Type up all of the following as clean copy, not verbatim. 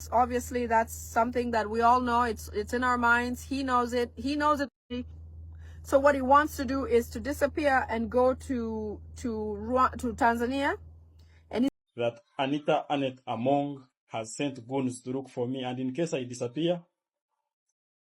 next. Obviously, that's something that we all know. It's in our minds. He knows it. He knows it. So what he wants to do is to disappear and go to Tanzania. And that Anita Annette Among has sent goons to look for me, and in case I disappear,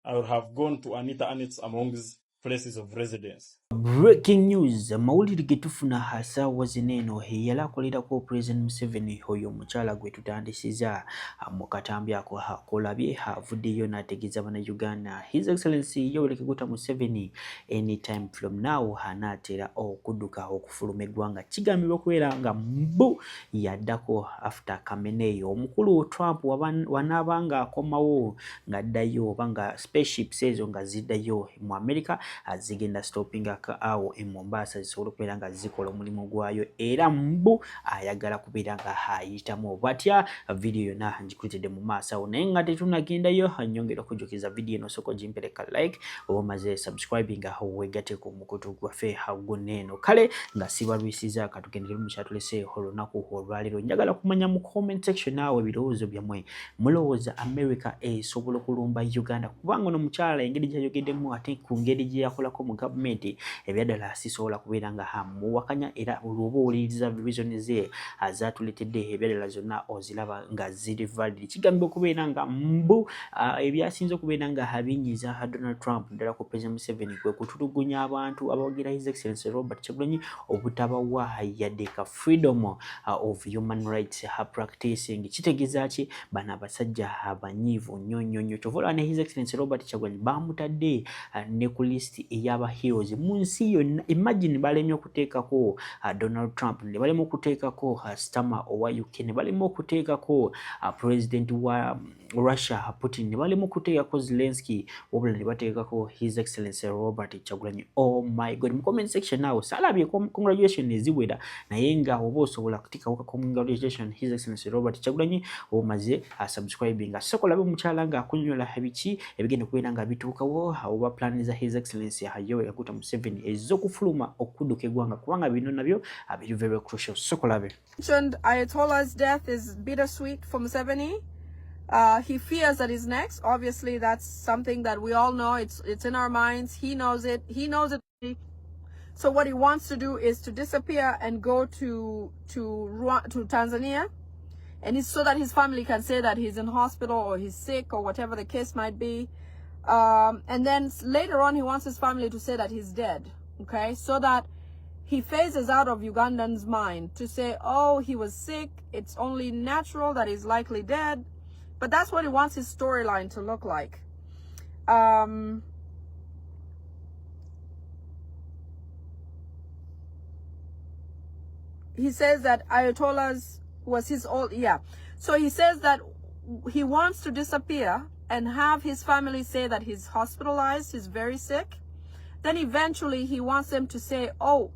I would have gone to Anita Annette Among's places of residence. Breaking news, mawulire getufuna hasaawa zineno yali akolerako President Museveni oyo omukyala gwe tutandisiza mu katambi ako akolabye avuddeyo n'ategeeza bannayuganda His Excellency Yoweri Kaguta Museveni anytime from now anaatera okudduka okufuluma eggwanga. Kigambibwa okubeera nga mbu yaddako after Kameneyo omukulu Trump wanaabanga akomawo ng'addayo oba nga spaceships ezo nga ziddayo mu America zigenda stopping awo e Mombasa zisobola okubeera nga zikola omulimu gwayo era mbu ayagala kubeera nga ayitamu. Bwatya video yonna ngikuletedde mu maaso awo naye nga tetunagendayo nyongera okujjukiza video eno soko gimpereka like oba omaze subscribing awo wegatteko ku mukutu gwaffe guneeno. Kale nga sibalwisiza katugendere mu kyatulese olunaku olwaleero njagala kumanya mu comment section naawe ebirowoozo byammwe mulowooza America esobola okulumba Uganda kubanga ono mukyala engeri gyayogeddemu ate ku ngeri gye yakolako mu gavumenti ebyadala sisobola kubeera nga hamuwakanya era olwoba owuliriza reason ze azatuletedde ebyadala zonna oziraba nga ziri valid. Kigambibwa okubeera nga mbu ebyasinze okubeera nga abinyiza Donald Trump ddala ku President Museveni kwe kutulugunya abantu abawagira His Excellency Robert Kyagulanyi obutabawa yadde ka freedom of human rights practicing. Kitegeeza ki bano abasajja abanyiivu nnyo kyovola ne His Excellency Robert Kyagulanyi bamutadde ne ku list ey'aba heroes mu nsi yonna. Imagine balemye okuteekako Donald Trump, ne balema okuteekako Starmer owa UK, ne balema okuteekako president wa Russia Putin, ne balema okuteekako Zelensky wabula ne bateekako His Excellency Robert Kyagulanyi. Oh my God, mu comment section naawe salabye congratulations eziwera naye nga oba osobola kuteekako congratulations His Excellency Robert Kyagulanyi omaze subscribing asokolabe omukyala nga akunyonyola ebiki ebigenda kubeera nga bituukawo oba plan za His Excellency Yoweri Kaguta Museveni ez'okufuluma okudduka eggwanga kubanga bino nabyo biri very crucial. Sokolabe. Ayatollah's death is bittersweet for Museveni. He fears that he's next. Obviously, that's something that we all know. It's in our minds. He knows it. He knows it. So what he wants to do is to disappear and go to Tanzania, and it's so that his family can say that he's in hospital or he's sick or whatever the case might be. And then later on, he wants his family to say that he's dead. Okay, so that he phases out of Ugandans' mind to say, oh, he was sick. It's only natural that he's likely dead. But that's what he wants his storyline to look like. He says that Ayatollah's was his old, yeah. So he says that he wants to disappear and have his family say that he's hospitalized, he's very sick. Then eventually he wants them to say, oh,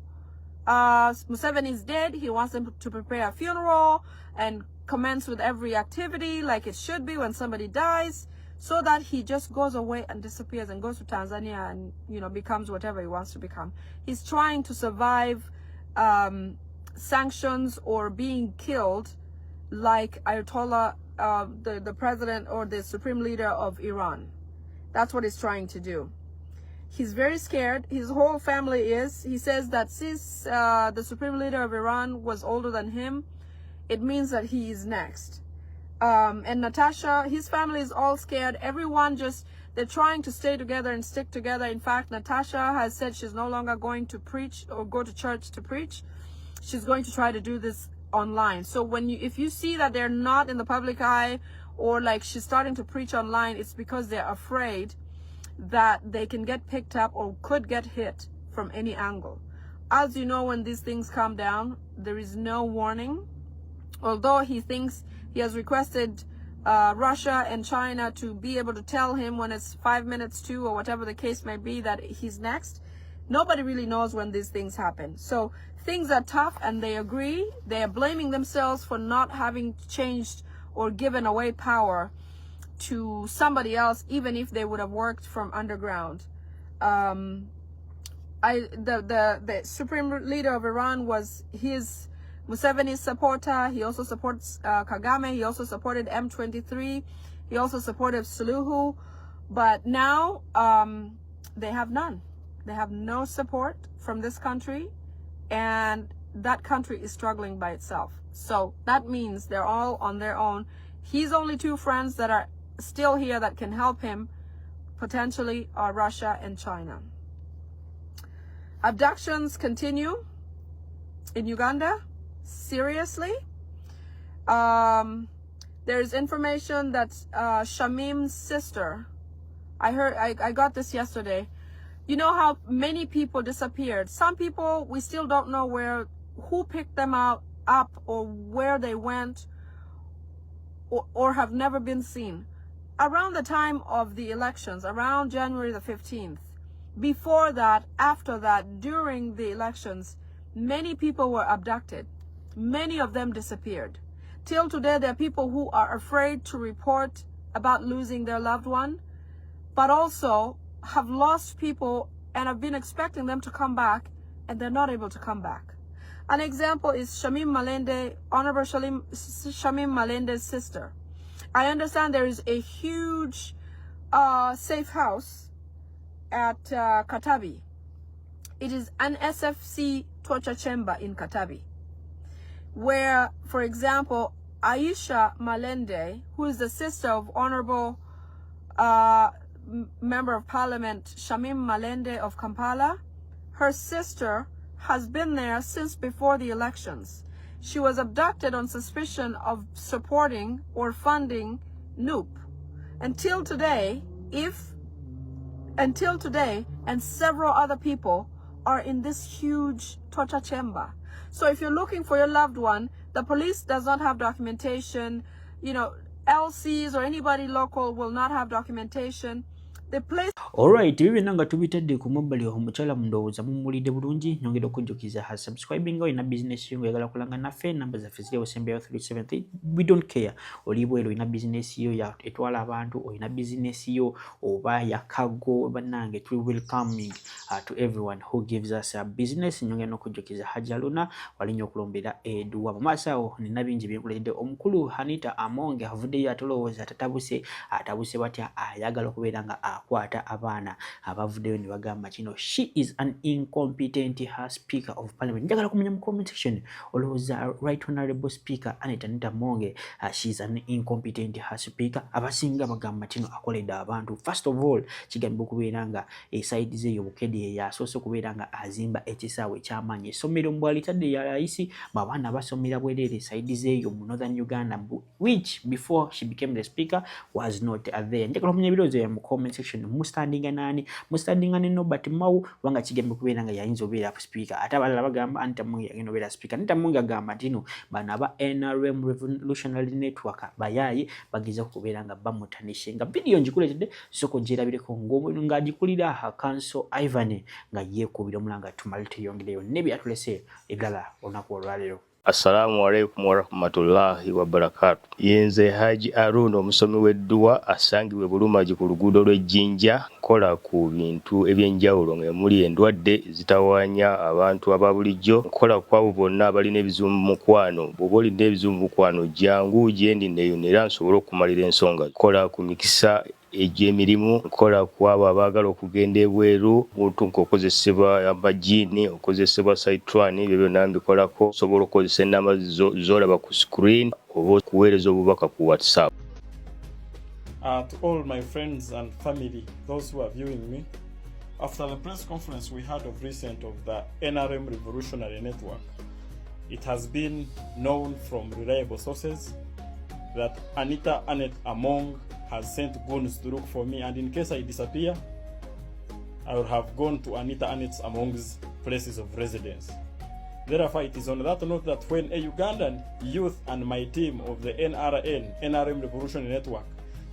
Museveni is dead. He wants them to prepare a funeral and commence with every activity like it should be when somebody dies, so that he just goes away and disappears and goes to Tanzania and, you know, becomes whatever he wants to become. He's trying to survive sanctions or being killed like Ayatollah, the president or the supreme leader of Iran. That's what he's trying to do. He's very scared. His whole family is. He says that since the supreme leader of Iran was older than him, it means that he is next. And Natasha, his family is all scared. Everyone just, they're trying to stay together and stick together. In fact, Natasha has said she's no longer going to preach or go to church to preach. She's going to try to do this online. So if you see that they're not in the public eye, or like she's starting to preach online, it's because they're afraid that they can get picked up or could get hit from any angle. As you know, when these things come down, there is no warning. Although he thinks he has requested Russia and China to be able to tell him when it's 5 minutes to, or whatever the case may be, that he's next. Nobody really knows when these things happen. So things are tough, and they agree. They are blaming themselves for not having changed or given away power to somebody else, even if they would have worked from underground. The supreme leader of Iran was Museveni's supporter. He also supports Kagame. He also supported M23. He also supported Suluhu. But now they have none. They have no support from this country, and that country is struggling by itself. So that means they're all on their own. He's only two friends that are still here that can help him, potentially are Russia and China. Abductions continue in Uganda. Seriously. There's information that Shamim's sister, I got this yesterday. You know how many people disappeared? Some people, we still don't know who picked them up or where they went, or have never been seen. Around the time of the elections, around January the 15th, before that, after that, during the elections, many people were abducted. Many of them disappeared. Till today, there are people who are afraid to report about losing their loved one, but also have lost people and have been expecting them to come back, and they're not able to come back. An example is Shamim Malende, Honorable Shamim Malende's sister. I understand there is a huge safe house at Katabi. It is an SFC torture chamber in Katabi, where, for example, Aisha Malende, who is the sister of Honorable Member of Parliament Shamim Malende of Kampala, her sister has been there since before the elections. She was abducted on suspicion of supporting or funding NUP. Until today, and several other people are in this huge torture chamber. So if you're looking for your loved one, the police does not have documentation. You know, LCs or anybody local will not have documentation. The place. Alright, ibi nanga tubitadde ku mobile omukyala mundowooza mumulidde bulungi. Nyongera okujjukiza ha subscribing ina business yo ngayagala kulanga naffe namba zaffe ziri osembeyo 373. We don't care. Olibwero ina business yo ya etwala abantu, oyina business yo oba ya cargo banange. We welcoming to everyone who gives us a business. Nyongera okujjukiza Hajaluna walinyo okulombera eduwa mumasawo nina bingi byenkuledde. Omukulu Hanita Amonge avuddeyo atolowooza atabuse batya ayagala okubeera nga akwata abaana abavuddeyo ne bagamba kino. She is an incompetent speaker of parliament. Njagala kumenya mu comment section olowooza right honorable speaker Anita Monge she is an incompetent speaker. Abasinga bagamba kino akoledde abantu. First of all, kigambibwa okubeera nga side ze y'obukedde yasoose okubeera nga azimba ekisaawe eky'amaanyi. Essomero mbwalitadde ya layisi babaana basomera bwereere side ze yo mu Northern Uganda, which before she became the speaker was not there. Njagala kumenya ebirowoozo ya mu comment section. Mustandinga nani? Mustandinga ne Nobert Mau wanga kigembe kubeera nga yayinza obeera speaker. Ate abalala bagamba Anita Monge yagenda obeera speaker. Anita Monge agamba tino bano aba NRM Revolutionary Network bayayi bageza kubeera nga bamutanishe. Nga video njikuletedde soko gyerabireko ng'agikulira ha Council Ivan nga yeekubira omulanga tumalite yongereyo nebi atulese eddala olunaku olwaleero. Assalamu alaikum warahmatullahi wabarakatuh. Yenze Haji Arun omusomi w'edduwa asangibwe Bulumagi ku luguudo lw'Ejjinja nkola ku bintu ebyenjawulo ng'emuli endwadde zitawaanya abantu ababulijjo. Nkola ku abo bonna abalina ebizibu mu mukwano. Bw'oba olina ebizibu mu mukwano jangu gyendi neeyonera nsobole okumalira ensonga. Nkola ku mikisa egy'emirimu, nkola ku abo abaagala okugenda ebweru, muntu nk'okozesebwa amajiini, okozesebwa saitwani, ebyo byonna mbikolako. Osobola okukozesa ennamba z'olaba ku screen oba okuweereza obubaka ku WhatsApp. To all my friends and family, those who are viewing me, after the press conference we had of recent of the NRM Revolutionary Network, it has been known from reliable sources that Anita Among has sent goons to look for me, and in case I disappear, I would have gone to Anita Among's places of residence. Therefore, it is on that note that when a Ugandan youth and my team of the NRM Revolutionary Network,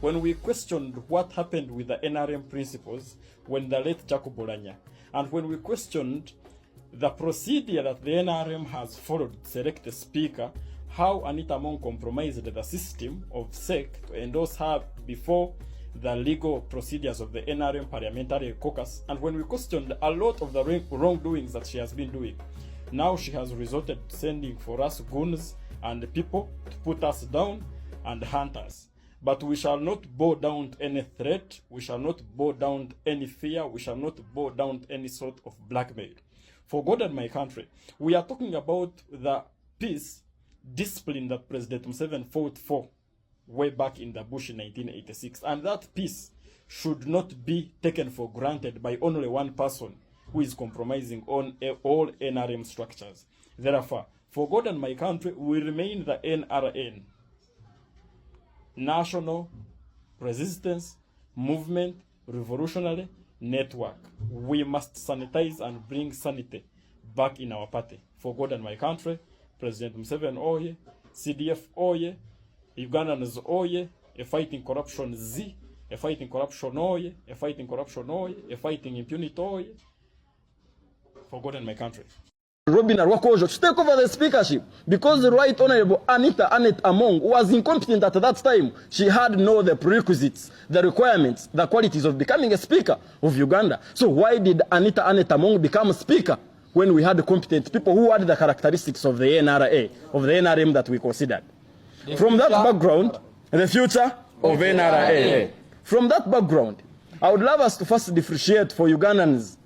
when we questioned what happened with the NRM principles when the late Jacob Bolanya, and when we questioned the procedure that the NRM has followed to select a speaker, how Anita Among compromised the system of SEC to endorse her before the legal procedures of the NRM Parliamentary Caucus, and when we questioned a lot of the wrongdoings that she has been doing, Now she has resorted to sending for us goons and people to put us down and hunt us. But we shall not bow down to any threat, we shall not bow down to any fear, we shall not bow down to any sort of blackmail. For God and my country, we are talking about the peace, discipline that President Museveni fought for way back in the bush in 1986. And that peace should not be taken for granted by only one person who is compromising on all NRM structures. Therefore, for God and my country, we remain the NRN, National Resistance Movement Revolutionary Network. We must sanitize and bring sanity back in our party. For God and my country, President Museveni oye, CDF oye, Ugandans oye, a fighting corruption Z, a fighting corruption oye, a fighting corruption oye, a fighting impunity oye. For God and my country. Robin Arwakojo to take over the speakership because the Right Honorable Anita Among was incompetent at that time. She had no the prerequisites, the requirements, the qualities of becoming a speaker of Uganda. So why did Anita Among become a speaker when we had competent people who had the characteristics of the NRA, of the NRM that we considered? From that background, the future of NRA. From that background, I would love us to first differentiate for Ugandans,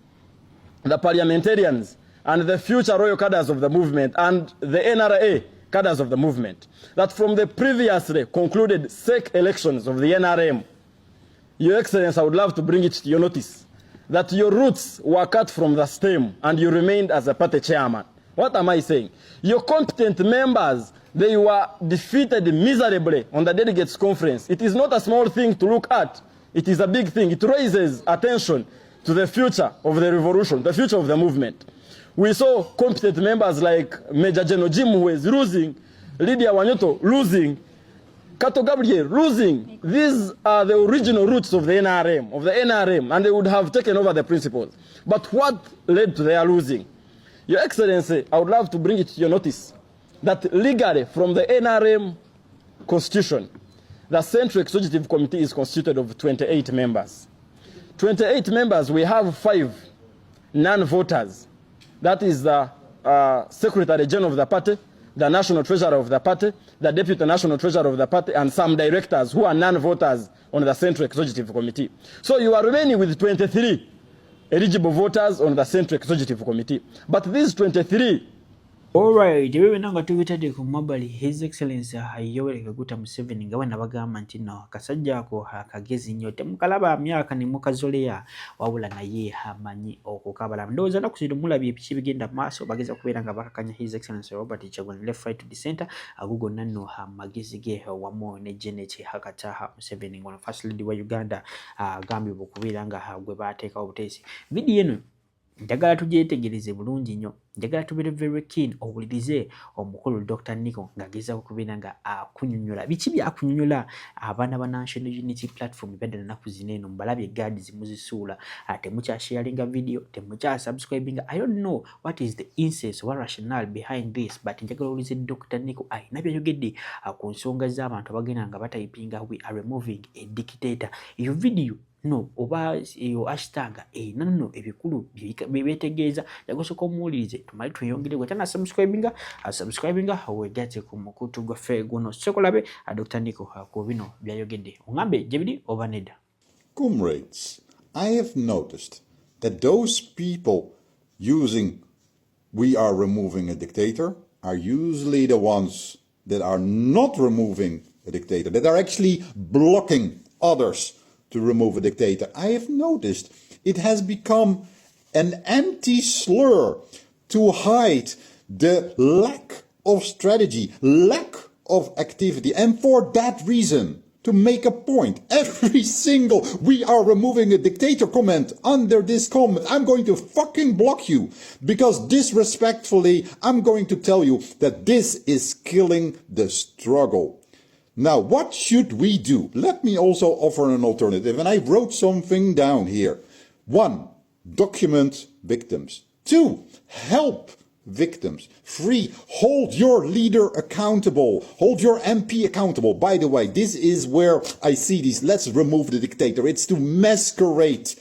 the parliamentarians, and the future royal cadres of the movement, and the NRA cadres of the movement, that from the previously concluded SEC elections of the NRM, Your Excellency, I would love to bring it to your notice that your roots were cut from the stem and you remained as a party chairman. What am I saying? Your competent members, they were defeated miserably on the delegates conference. It is not a small thing to look at. It is a big thing. It raises attention to the future of the revolution, the future of the movement. We saw competent members like Major Gen.Mu7 who is losing, Lydia Wanyoto losing, Kato Gabriel losing. These are the original roots of the NRM, and they would have taken over the principles. But what led to their losing? Your Excellency, I would love to bring it to your notice that legally from the NRM constitution, the Central Executive Committee is constituted of 28 members. 28 members, we have 5 non-voters. That is the Secretary General of the party, the National Treasurer of the party, the Deputy National Treasurer of the party, and some directors who are non-voters on the Central Executive Committee. So you are remaining with 23 eligible voters on the Central Executive Committee. But these 23... Alright, wewe nanga tubitade ku mabali His Excellency Yoweri Kaguta Museveni nga wana bagamba nti no kasajja ako akagezi nnyo temukalaba myaka ne mukazolea wabula naye hamanyi okukabala ndoza na kusido mulabye epiki bigenda maaso bageza kubeera nga bakakanya His Excellency Robert Kyagulanyi left right to the center agugo nanno hamagezi ge wamo ne Janet Hakataha Museveni ngono first lady wa Uganda gambye okubeera nga gwe bateeka obutesi video eno njagala tugyetegereze bulungi nnyo njagala tubere very keen owulirize omukulu Dr. Nico ngageza okubeera nga akunyonyola biki byakunyonyola abaana ba National Unity Platform badde nnaku zino eno mbalabye guards muzisuula temukyasharinga video temukyasubscribinga. I don't know what is the incense or rationale behind this, but njagala owulirize Dr. Nico ayina byayogedde ku nsonga z'abantu abagenda nga batayipinga we are removing a dictator. Iyo video no oba yo hashtag no ebikulu bebetegeeza yagosoka omuwulirize tumali tuyongere gwe tana subscribinga wegate ku mukutu gwa fe guno sekolabe Dr. Nico ku bino byayogedde ongambe jebidi ovaneda. Comrades, I have noticed that those people using "we are removing a dictator" are usually the ones that are not removing a dictator, that are actually blocking others to remove a dictator. I have noticed it has become an empty slur to hide the lack of strategy, lack of activity, and for that reason, to make a point, every single "we are removing a dictator" comment under this comment, I'm going to fucking block you, because disrespectfully, I'm going to tell you that this is killing the struggle. Now, what should we do? Let me also offer an alternative, and I wrote something down here. 1, document victims. 2, help victims. 3, hold your leader accountable. Hold your MP accountable. By the way, this is where I see these "let's remove the dictator." It's to masquerade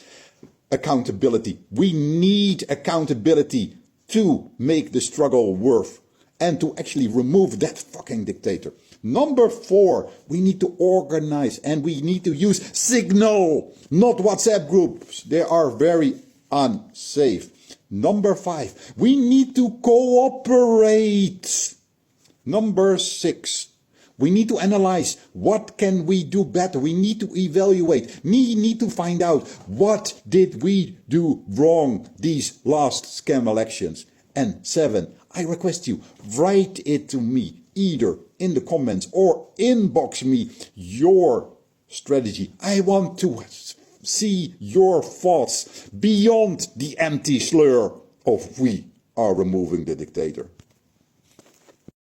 accountability. We need accountability to make the struggle worth and to actually remove that fucking dictator. Number 4, we need to organize and we need to use Signal, not WhatsApp groups. They are very unsafe. Number 5, we need to cooperate. Number 6, we need to analyze what can we do better. We need to evaluate. We need to find out what did we do wrong these last scam elections. And 7, I request you, write it to me, either in the comments or inbox me your strategy. I want to see your thoughts beyond the empty slur of we are removing the dictator.